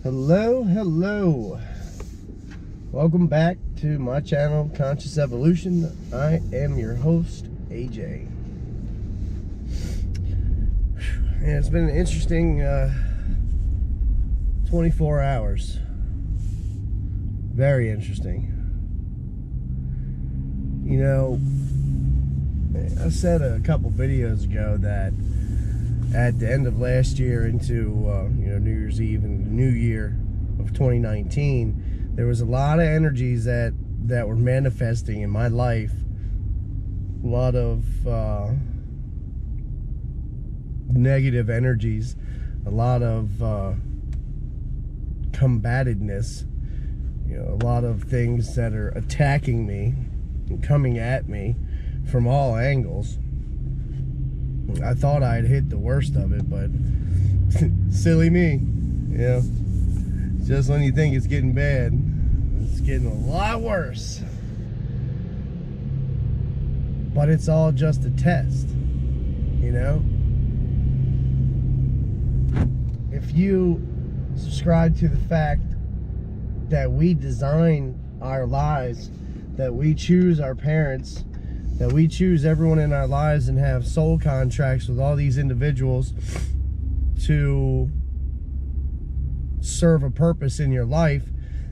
Hello. Welcome back to my channel, Conscious Evolution. I am your host, AJ. And it's been an interesting 24 hours. Very interesting. You know, I said a couple videos ago that at the end of last year into New Year's Eve and the new year of 2019, there was a lot of energies that were manifesting in my life. A lot of negative energies, a lot of combatedness, a lot of things that are attacking me and coming at me from all angles. I thought I had hit the worst of it, but silly me, just when you think it's getting bad, it's getting a lot worse. But it's all just a test, If you subscribe to the fact that we design our lives, that we choose our parents, that we choose everyone in our lives and have soul contracts with all these individuals to serve a purpose in your life,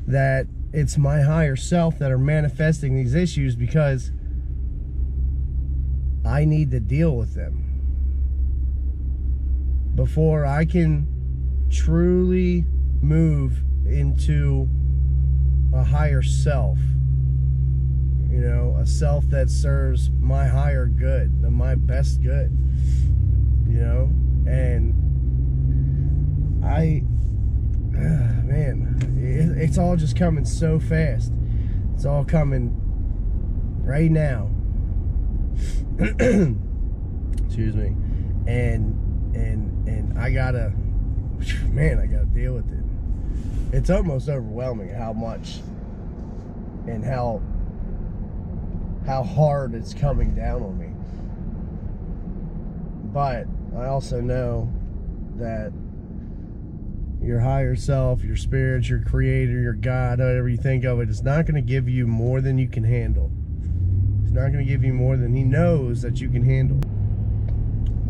that it's my higher self that are manifesting these issues because I need to deal with them before I can truly move into a higher self. A self that serves my higher good, my best good, and it's all just coming so fast. It's all coming right now. Excuse me. And I gotta deal with it. It's almost overwhelming how much and how hard it's coming down on me. But I also know that your higher self, your spirit, your creator, your God, however you think of it, is not going to give you more than you can handle. It's not going to give you more than he knows that you can handle.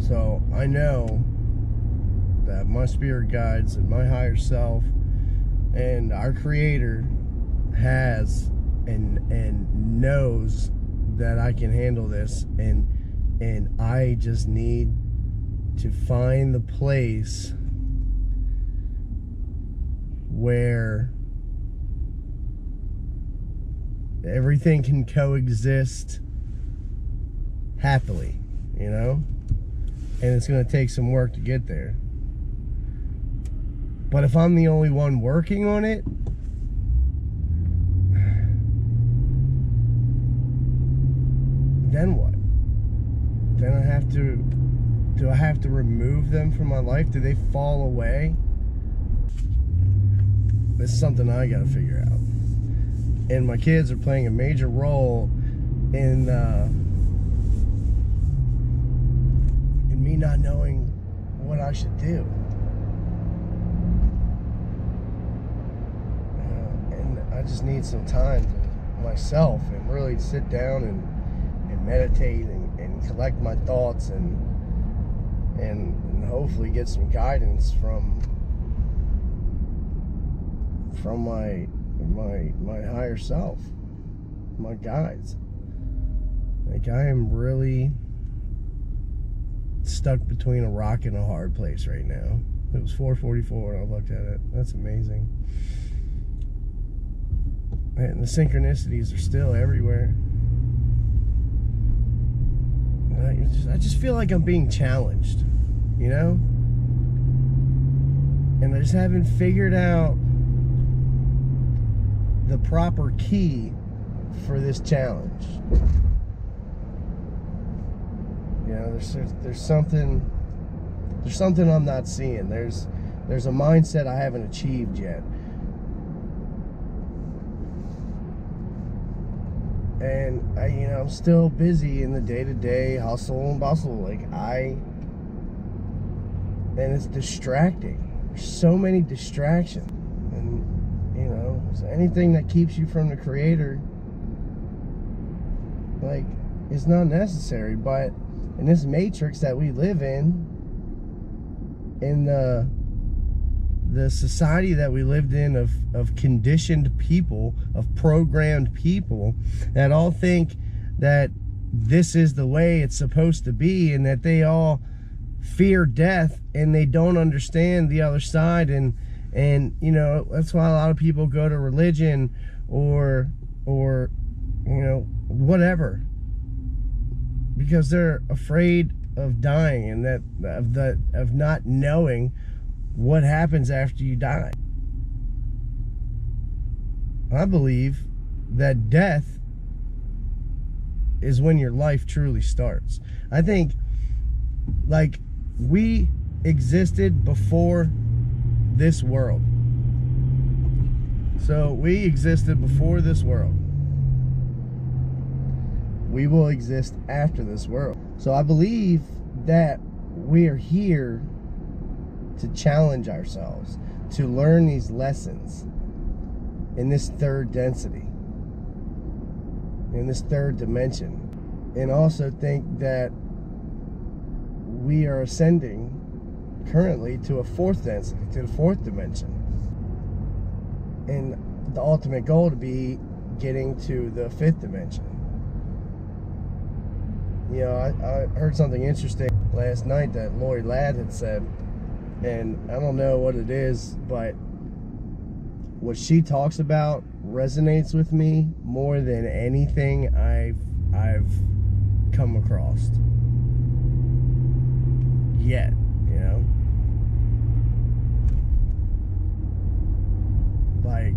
So I know that my spirit guides and my higher self and our creator has and knows that I can handle this, and I just need to find the place where everything can coexist happily, and it's going to take some work to get there. But if I'm the only one working on it, then what? Then do I have to remove them from my life? Do they fall away? This is something I gotta figure out. And my kids are playing a major role in me not knowing what I should do. And I just need some time to myself and really sit down and meditate and collect my thoughts and hopefully get some guidance from my higher self, my guides. Like, I am really stuck between a rock and a hard place right now. It was 4:44 when I looked at it. That's amazing. And the synchronicities are still everywhere. I just feel like I'm being challenged, and I just haven't figured out the proper key for this challenge. There's something I'm not seeing. There's a mindset I haven't achieved yet. And I'm still busy in the day-to-day hustle and bustle. And it's distracting. There's so many distractions. And, you know, so anything that keeps you from the Creator, like, is not necessary. But in this matrix that we live in the society that we lived in of conditioned people, of programmed people that all think that this is the way it's supposed to be, and that they all fear death and they don't understand the other side. And you know, that's why a lot of people go to religion or you know, whatever, because they're afraid of dying and of not knowing what happens after you die. I believe that death is when your life truly starts. I think, like, we existed before this world. So we existed before this world. We will exist after this world. So I believe that we are here to challenge ourselves, to learn these lessons in this third density, in this third dimension, and also think that we are ascending currently to a fourth density, to the fourth dimension, and the ultimate goal to be getting to the fifth dimension. You know, I heard something interesting last night that Lori Ladd had said, and I don't know what it is, but what she talks about resonates with me more than anything I've come across yet, you know? Like,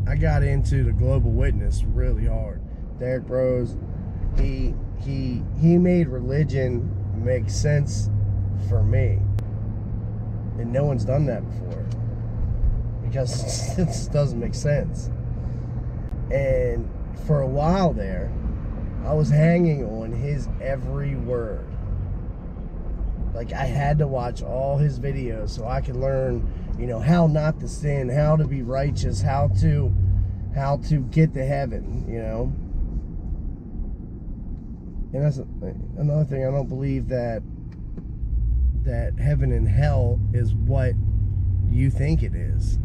I got into the global witness really hard. Derek Rose, he made religion make sense for me. And no one's done that before, because it just doesn't make sense. And for a while there, I was hanging on his every word. Like, I had to watch all his videos so I could learn, you know, how not to sin, how to be righteous, how to get to heaven, you know. And that's another thing. I don't believe that heaven and hell is what you think it is.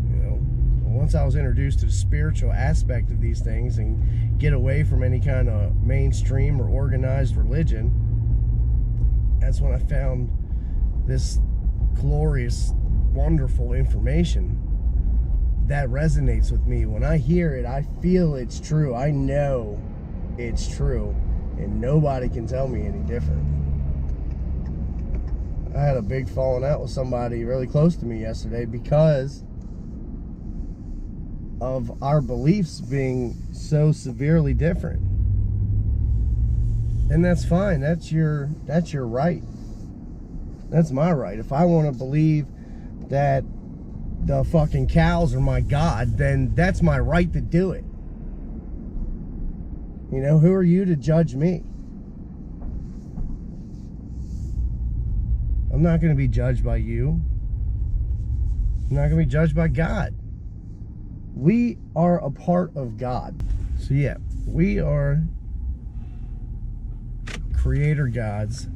You know, once I was introduced to the spiritual aspect of these things and get away from any kind of mainstream or organized religion, that's when I found this glorious, wonderful information that resonates with me. When I hear it, I feel it's true. I know it's true, and nobody can tell me any different. I had a big falling out with somebody really close to me yesterday because of our beliefs being so severely different. And that's fine. That's your right. That's my right. If I want to believe that the fucking cows are my God, then that's my right to do it. You know, who are you to judge me? I'm not going to be judged by you. I'm not going to be judged by God. We are a part of God. So yeah, we are creator gods.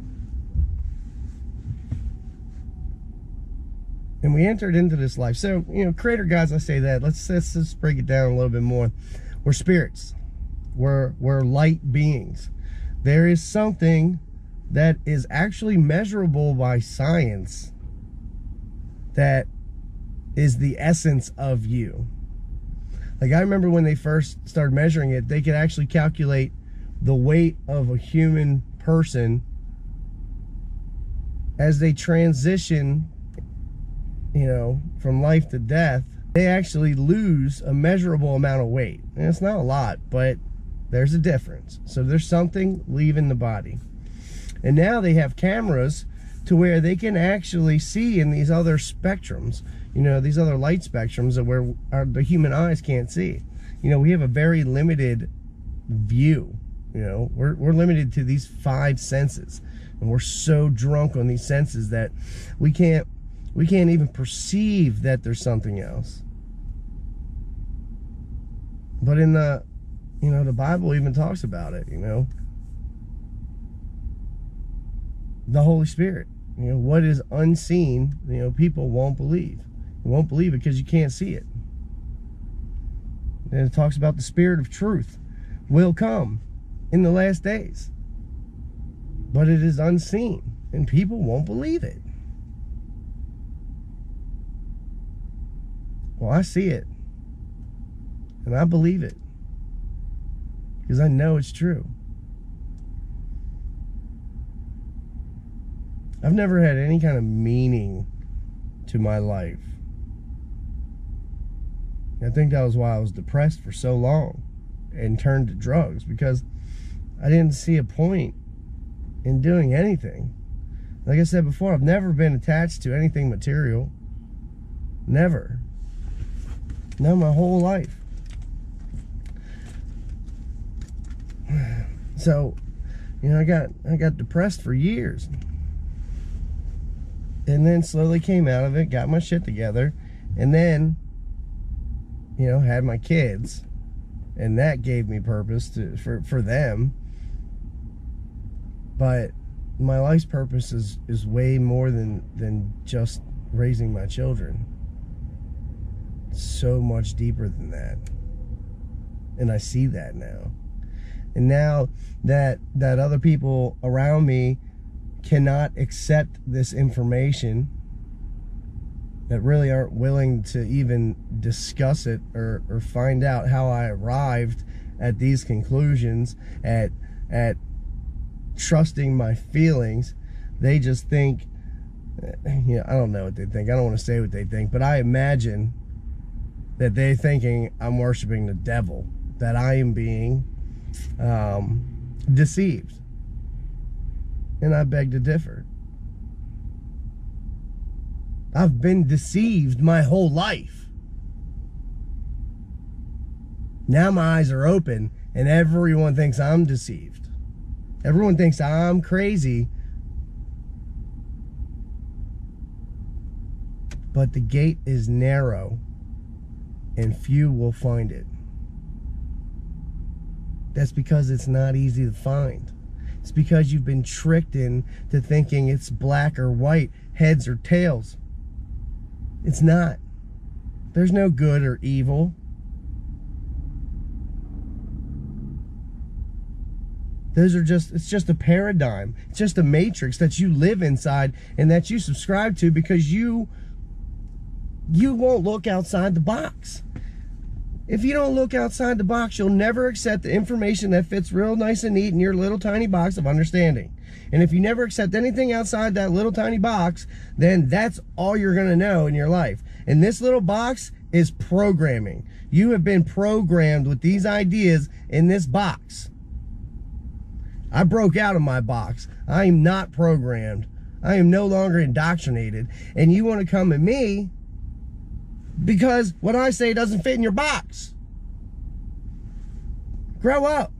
And we entered into this life. So, you know, creator gods, I say that. Let's break it down a little bit more. We're spirits. We're light beings. There is something that is actually measurable by science that is the essence of you. Like, I remember when they first started measuring it, they could actually calculate the weight of a human person as they transition, you know, from life to death. They actually lose a measurable amount of weight. And it's not a lot, but there's a difference. So there's something leaving the body. And now they have cameras to where they can actually see in these other spectrums, you know, these other light spectrums that where the human eyes can't see. You know, we have a very limited view. You know, we're limited to these 5 senses, and we're so drunk on these senses that we can't We can't even perceive that there's something else. But in the, the Bible even talks about it, the Holy Spirit. What is unseen, people won't believe. You won't believe it because you can't see it. And it talks about the Spirit of truth will come in the last days. But it is unseen, and people won't believe it. Well, I see it, and I believe it, because I know it's true. I've never had any kind of meaning to my life. I think that was why I was depressed for so long and turned to drugs, because I didn't see a point in doing anything. Like I said before, I've never been attached to anything material. Never. Not my whole life. So, I got depressed for years. And then slowly came out of it, got my shit together, and then, had my kids. And that gave me purpose for them. But my life's purpose is way more than just raising my children. It's so much deeper than that. And I see that now. And now that other people around me cannot accept this information, that really aren't willing to even discuss it or find out how I arrived at these conclusions, at trusting my feelings. They just think, I don't know what they think. I don't want to say what they think, but I imagine that they're thinking I'm worshiping the devil, that I am being deceived. And I beg to differ. I've been deceived my whole life. Now my eyes are open and everyone thinks I'm deceived. Everyone thinks I'm crazy. But the gate is narrow and few will find it. That's because it's not easy to find. It's because you've been tricked into thinking it's black or white, heads or tails. It's not. There's no good or evil. It's just a paradigm. It's just a matrix that you live inside and that you subscribe to because you won't look outside the box. If you don't look outside the box, you'll never accept the information that fits real nice and neat in your little tiny box of understanding. And if you never accept anything outside that little tiny box, then that's all you're going to know in your life. And this little box is programming. You have been programmed with these ideas in this box. I broke out of my box. I am not programmed. I am no longer indoctrinated. And you want to come at me because what I say doesn't fit in your box. Grow up.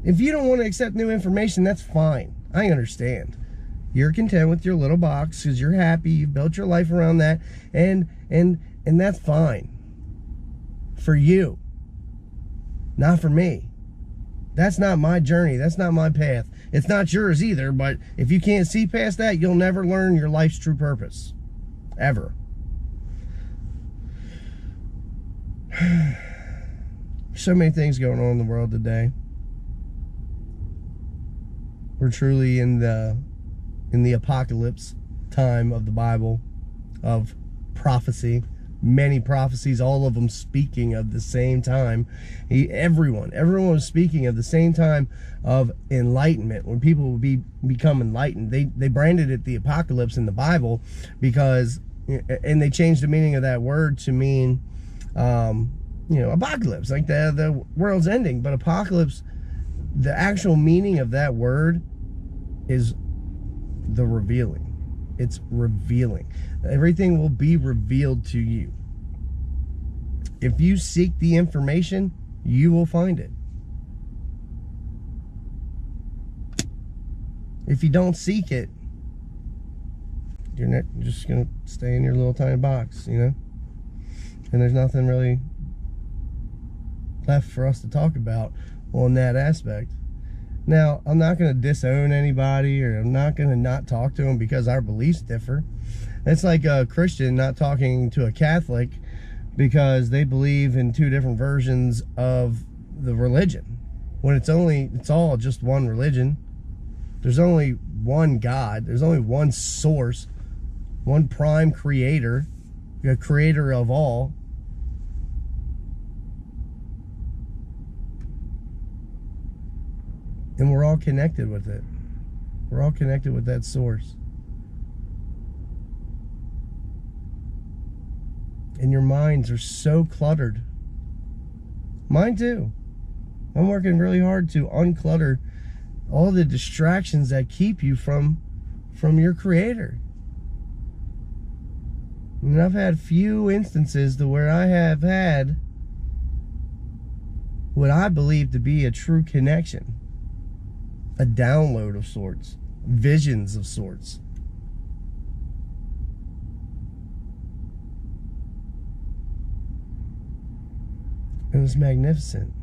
If you don't want to accept new information, that's fine. I understand. You're content with your little box because you're happy. You've built your life around that. And that's fine. For you. Not for me. That's not my journey. That's not my path. It's not yours either, but if you can't see past that, you'll never learn your life's true purpose. Ever. So many things going on in the world today. We're truly in the apocalypse time of the Bible, of prophecy. Many prophecies, all of them speaking of the same time. Everyone was speaking of the same time of enlightenment, when people will become enlightened. They branded it the apocalypse in the Bible because, and they changed the meaning of that word to mean, apocalypse, like the world's ending. But apocalypse, the actual meaning of that word is the revealing. It's revealing. Everything will be revealed to you. If you seek the information, you will find it. If you don't seek it, you're just gonna stay in your little tiny box, you know? And there's nothing really left for us to talk about on that aspect. Now, I'm not going to disown anybody, or I'm not going to not talk to them because our beliefs differ. It's like a Christian not talking to a Catholic because they believe in two different versions of the religion, when it's all just one religion. There's only one God. There's only one source, one prime creator, the creator of all. And we're all connected with it. We're all connected with that source. And your minds are so cluttered. Mine too. I'm working really hard to unclutter all the distractions that keep you from your creator. And I've had few instances to where I have had what I believe to be a true connection. A download of sorts, visions of sorts. And it's magnificent.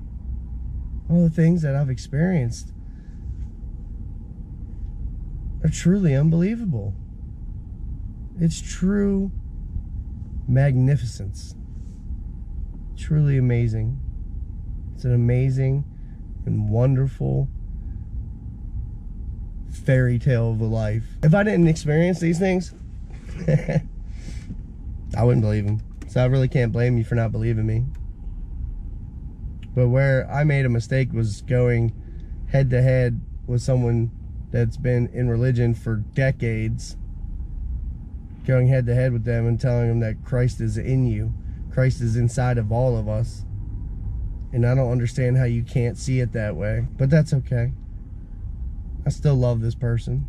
All the things that I've experienced are truly unbelievable. It's true magnificence. Truly amazing. It's an amazing and wonderful fairy tale of a life. If I didn't experience these things, I wouldn't believe them. So I really can't blame you for not believing me. But where I made a mistake was going head to head with someone that's been in religion for decades, going head to head with them and telling them that Christ is in you. Christ is inside of all of us. And I don't understand how you can't see it that way, but that's okay. I still love this person.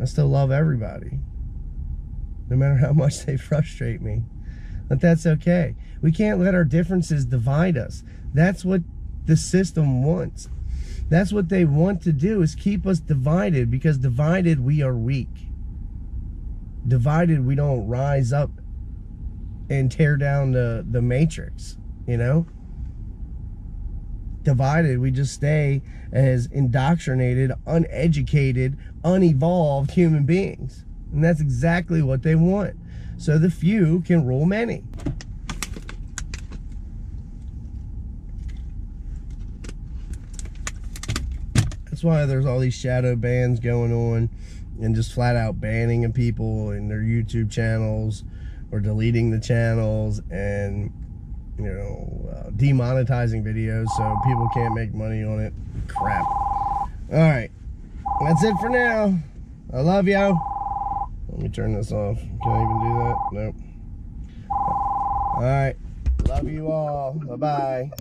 I still love everybody, no matter how much they frustrate me. But that's okay. We can't let our differences divide us. That's what the system wants. That's what they want to do, is keep us divided, because divided we are weak. Divided we don't rise up and tear down the matrix, you know? Divided we just stay as indoctrinated, uneducated, unevolved human beings. And that's exactly what they want. So the few can rule many. That's why there's all these shadow bans going on, and just flat out banning of people in their YouTube channels, or deleting the channels, and demonetizing videos so people can't make money on it. Crap. Alright, that's it for now. I love you. Let me turn this off. Can I even do that? Nope. Alright, love you all. Bye-bye.